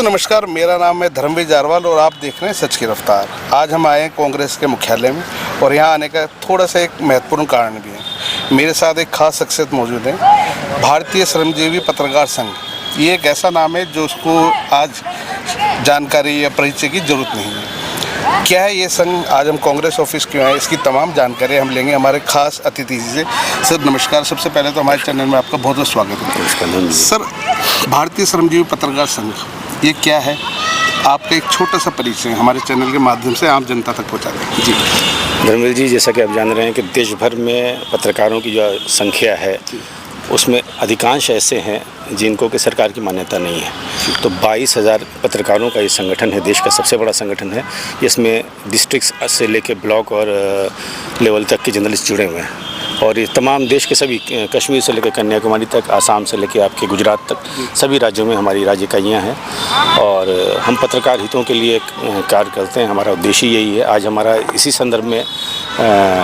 दोस्तों नमस्कार, मेरा नाम है धर्मवीर जारवाल और आप देख रहे हैं सच की रफ्तार। आज हम आए हैं कांग्रेस के मुख्यालय में और यहाँ आने का थोड़ा सा एक महत्वपूर्ण कारण भी है। मेरे साथ एक खास शख्सियत मौजूद है, भारतीय श्रमजीवी पत्रकार संघ। ये एक ऐसा नाम है जो उसको आज जानकारी या परिचय की जरूरत नहीं है। क्या है ये संघ, आज हम कांग्रेस ऑफिस क्यों आए, इसकी तमाम जानकारी हम लेंगे हमारे खास अतिथि से। सर नमस्कार, सबसे पहले तो हमारे चैनल में आपका बहुत बहुत स्वागत है। सर, भारतीय श्रमजीवी पत्रकार संघ ये क्या है, आपका एक छोटा सा परिचय हमारे चैनल के माध्यम से आम जनता तक पहुंचा दें। जी धर्मवीर जी, जैसा कि आप जान रहे हैं कि देश भर में पत्रकारों की जो संख्या है उसमें अधिकांश ऐसे हैं जिनको कि सरकार की मान्यता नहीं है। तो 22,000 पत्रकारों का ये संगठन है, देश का सबसे बड़ा संगठन है। इसमें डिस्ट्रिक्ट से लेकर ब्लॉक और लेवल तक के जर्नलिस्ट जुड़े हुए हैं और ये तमाम देश के सभी, कश्मीर से लेकर कन्याकुमारी तक, आसाम से लेकर आपके गुजरात तक, सभी राज्यों में हमारी राज्य इकाइयाँ हैं और हम पत्रकार हितों के लिए कार्य करते हैं। हमारा उद्देश्य यही है। आज हमारा इसी संदर्भ में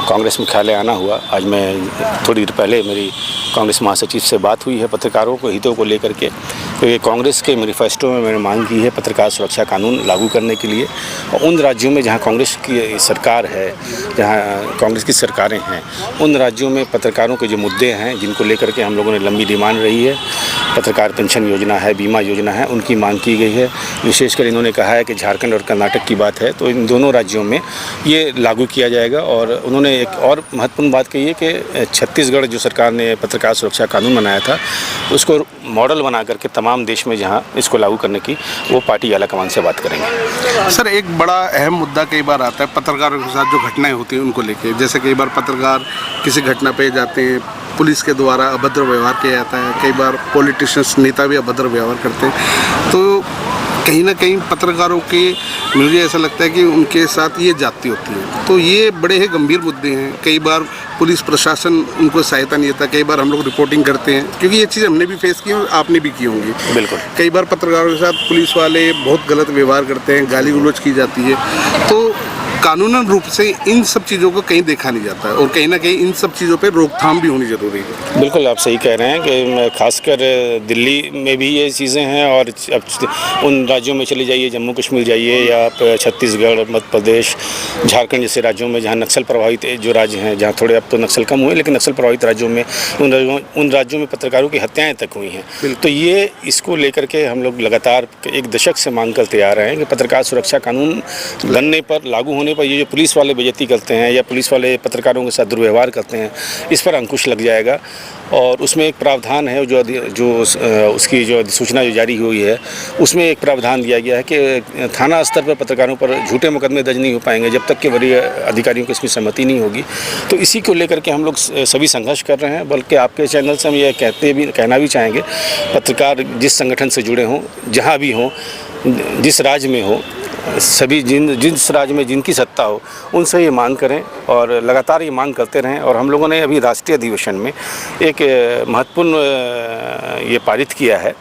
कांग्रेस मुख्यालय आना हुआ। आज मैं थोड़ी देर पहले मेरी कांग्रेस महासचिव से बात हुई है पत्रकारों को हितों को लेकर के, क्योंकि कांग्रेस के मैनिफेस्टो में मैंने मांग की है पत्रकार सुरक्षा कानून लागू करने के लिए। और उन राज्यों में जहां कांग्रेस की सरकार है, जहां कांग्रेस की सरकारें हैं, उन राज्यों में पत्रकारों के जो मुद्दे हैं जिनको लेकर के हम लोगों ने लंबी डिमांड रही है, पत्रकार पेंशन योजना है, बीमा योजना है, उनकी मांग की गई है। विशेषकर इन्होंने कहा है कि झारखंड और कर्नाटक की बात है तो इन दोनों राज्यों में ये लागू किया जाएगा। और उन्होंने एक और महत्वपूर्ण बात कही है कि छत्तीसगढ़ जो सरकार ने पत्रकार सुरक्षा कानून बनाया था उसको मॉडल बना करके तमाम देश में जहां इसको लागू करने की वो पार्टी आलाकमान से बात करेंगे। सर, एक बड़ा अहम मुद्दा कई बार आता है पत्रकारों के साथ जो घटनाएं होती हैं उनको लेके। जैसे कई बार पत्रकार किसी घटना पे जाते हैं, पुलिस के द्वारा अभद्र व्यवहार किया जाता है, कई बार पॉलिटिशियंस नेता भी अभद्र व्यवहार करते हैं। तो कहीं ना कहीं पत्रकारों के, मुझे ऐसा लगता है कि उनके साथ ये जाती होती है। तो ये बड़े ही गंभीर मुद्दे हैं। कई बार पुलिस प्रशासन उनको सहायता नहीं देता, कई बार हम लोग रिपोर्टिंग करते हैं, क्योंकि ये चीज़ हमने भी फेस की और आपने भी की होंगी। बिल्कुल। कई बार पत्रकारों के साथ पुलिस वाले बहुत गलत व्यवहार करते हैं, गाली गलौज की जाती है। तो कानूनन रूप से इन सब चीज़ों को कहीं देखा नहीं जाता है और कहीं ना कहीं इन सब चीज़ों पे रोकथाम भी होनी ज़रूरी है। बिल्कुल, आप सही कह रहे हैं कि खासकर दिल्ली में भी ये चीज़ें हैं और अब उन राज्यों में चले जाइए, जम्मू कश्मीर जाइए या आप छत्तीसगढ़, मध्य प्रदेश, झारखंड जैसे राज्यों में जहाँ नक्सल प्रभावित जो राज्य हैं, जहाँ थोड़े अब तो नक्सल कम हुए लेकिन नक्सल प्रभावित राज्यों में उन राज्यों में पत्रकारों की हत्याएँ तक हुई हैं। तो ये इसको लेकर के हम लोग लगातार एक दशक से मांग करते आ रहे हैं कि पत्रकार सुरक्षा कानून बनने पर, लागू होने पर, ये जो पुलिस वाले बेइज्जती करते हैं या पुलिस वाले पत्रकारों के साथ दुर्व्यवहार करते हैं, इस पर अंकुश लग जाएगा। और उसमें एक प्रावधान है जो उसकी जो अधिसूचना जो जारी हुई है उसमें एक प्रावधान दिया गया है कि थाना स्तर पर पत्रकारों पर झूठे मुकदमे दर्ज नहीं हो पाएंगे जब तक कि वरीय अधिकारियों की इसमें सहमति नहीं होगी। तो इसी को लेकर के हम लोग सभी संघर्ष कर रहे हैं। बल्कि आपके चैनल से हम ये कहना भी चाहेंगे, पत्रकार जिस संगठन से जुड़े हों, जहाँ भी हों, जिस राज्य में हो, सभी जिस राज्य में जिनकी सत्ता हो, उनसे ये मांग करें और लगातार ये मांग करते रहें। और हम लोगों ने अभी राष्ट्रीय अधिवेशन में एक महत्वपूर्ण ये पारित किया है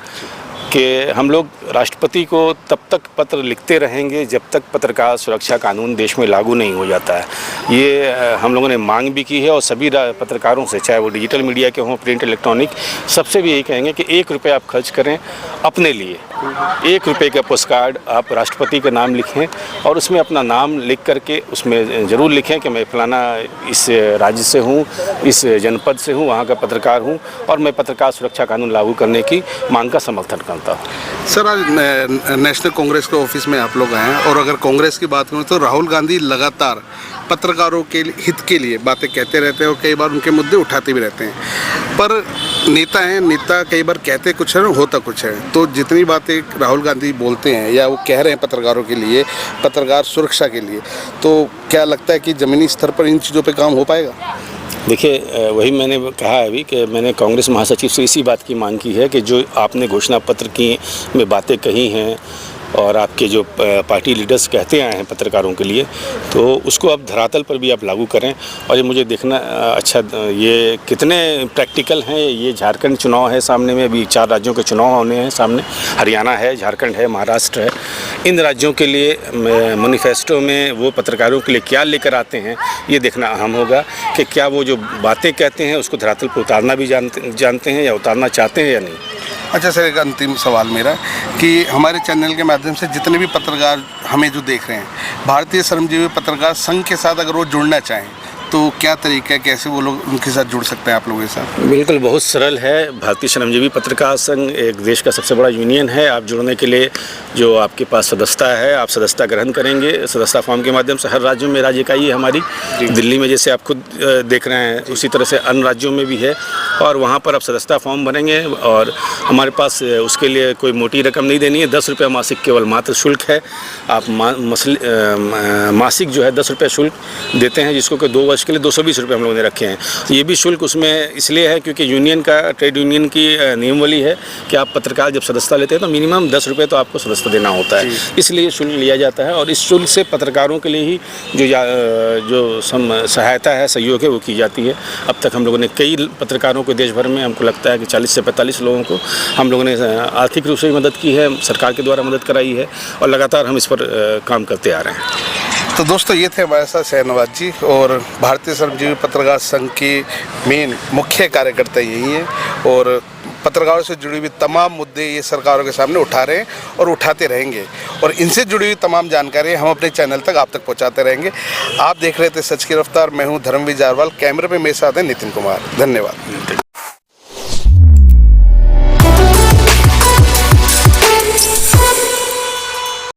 कि हम लोग राष्ट्रपति को तब तक पत्र लिखते रहेंगे जब तक पत्रकार सुरक्षा कानून देश में लागू नहीं हो जाता है। ये हम लोगों ने मांग भी की है और सभी पत्रकारों से, चाहे वो डिजिटल मीडिया के हों, प्रिंट, इलेक्ट्रॉनिक, सबसे भी यही कहेंगे कि 1 रुपये आप खर्च करें अपने लिए। 1 रुपये का पोस्ट कार्ड आप राष्ट्रपति का नाम लिखें और उसमें अपना नाम लिख करके उसमें ज़रूर लिखें कि मैं फलाना इस राज्य से हूँ, इस जनपद से हूँ, वहाँ का पत्रकार हूँ और मैं पत्रकार सुरक्षा कानून लागू करने की मांग का समर्थन करता हूँ। सर, आज नेशनल कांग्रेस के ऑफिस में आप लोग आए हैं और अगर कांग्रेस की बात करें तो राहुल गांधी लगातार पत्रकारों के हित के लिए बातें कहते रहते हैं और कई बार उनके मुद्दे उठाते भी रहते हैं। पर नेता हैं, नेता कई बार कहते कुछ है, होता कुछ है। तो जितनी बातें राहुल गांधी बोलते हैं या वो कह रहे हैं पत्रकारों के लिए, पत्रकार सुरक्षा के लिए, तो क्या लगता है कि ज़मीनी स्तर पर इन चीज़ों पर काम हो पाएगा? देखिए, वही मैंने कहा अभी कि मैंने कांग्रेस महासचिव से इसी बात की मांग की है कि जो आपने घोषणा पत्र की में बातें कही हैं और आपके जो पार्टी लीडर्स कहते आए हैं पत्रकारों के लिए, तो उसको अब धरातल पर भी आप लागू करें। और ये मुझे देखना अच्छा, ये कितने प्रैक्टिकल हैं। ये झारखंड चुनाव है सामने में, अभी 4 राज्यों के चुनाव होने हैं सामने, हरियाणा है, झारखंड है, महाराष्ट्र है। इन राज्यों के लिए मैनिफेस्टो में वो पत्रकारों के लिए क्या लेकर आते हैं, ये देखना अहम होगा कि क्या वो जो बातें कहते हैं उसको धरातल पर उतारना भी जानते हैं या उतारना चाहते हैं या नहीं। अच्छा सर, एक अंतिम सवाल मेरा कि हमारे चैनल के माध्यम से जितने भी पत्रकार हमें जो देख रहे हैं, भारतीय श्रमजीवी पत्रकार संघ के साथ अगर वो जुड़ना चाहें तो क्या तरीका है, कैसे वो लोग उनके साथ जुड़ सकते हैं आप लोगों के साथ? बिल्कुल बहुत सरल है। भारतीय श्रमजीवी पत्रकार संघ एक देश का सबसे बड़ा यूनियन है। आप जुड़ने के लिए जो आपके पास सदस्यता है, आप सदस्यता ग्रहण करेंगे। सदस्यता फॉर्म के माध्यम से हर राज्यों में राज्य इकाई है हमारी। दिल्ली में जैसे आप खुद देख रहे हैं, उसी तरह से अन्य राज्यों में भी है, और वहाँ पर आप सदस्यता फॉर्म भरेंगे और हमारे पास उसके लिए कोई मोटी रकम नहीं देनी है। 10 रुपये मासिक केवल मात्र शुल्क है। आप मासिक जो है 10 रुपये शुल्क देते हैं, जिसको कि 2 वर्ष के लिए 220 रुपये हम लोगों ने रखे हैं। ये भी शुल्क उसमें इसलिए है क्योंकि यूनियन का, ट्रेड यूनियन की नियमावली है कि आप पत्रकार जब सदस्यता लेते हैं तो मिनिमम 10 रुपये तो आपको सदस्यता देना होता है, इसलिए शुल्क लिया जाता है। और इस शुल्क से पत्रकारों के लिए ही जो सहायता है, सहयोग है, वो की जाती है। अब तक हम लोगों ने कई पत्रकारों को देश भर में, हमको लगता है कि 40 से 45 लोगों को हम लोगों ने आर्थिक रूप से भी मदद की है, सरकार के द्वारा मदद कराई है, और लगातार हम इस पर काम करते आ रहे हैं। तो दोस्तों, ये थे हमारे साथ शहनवाज जी, और भारतीय श्रमजीवी पत्रकार संघ की मेन मुख्य कार्यकर्ता यही है, और पत्रकारों से जुड़ी हुई तमाम मुद्दे ये सरकारों के सामने उठा रहे हैं और उठाते रहेंगे, और इनसे जुड़ी हुई तमाम जानकारी हम अपने चैनल तक आप तक पहुंचाते रहेंगे। आप देख रहे थे सच की रफ्तार। मैं हूं धर्मवीर जारवाल, कैमरे पे मेरे साथ हैं नितिन कुमार। धन्यवाद।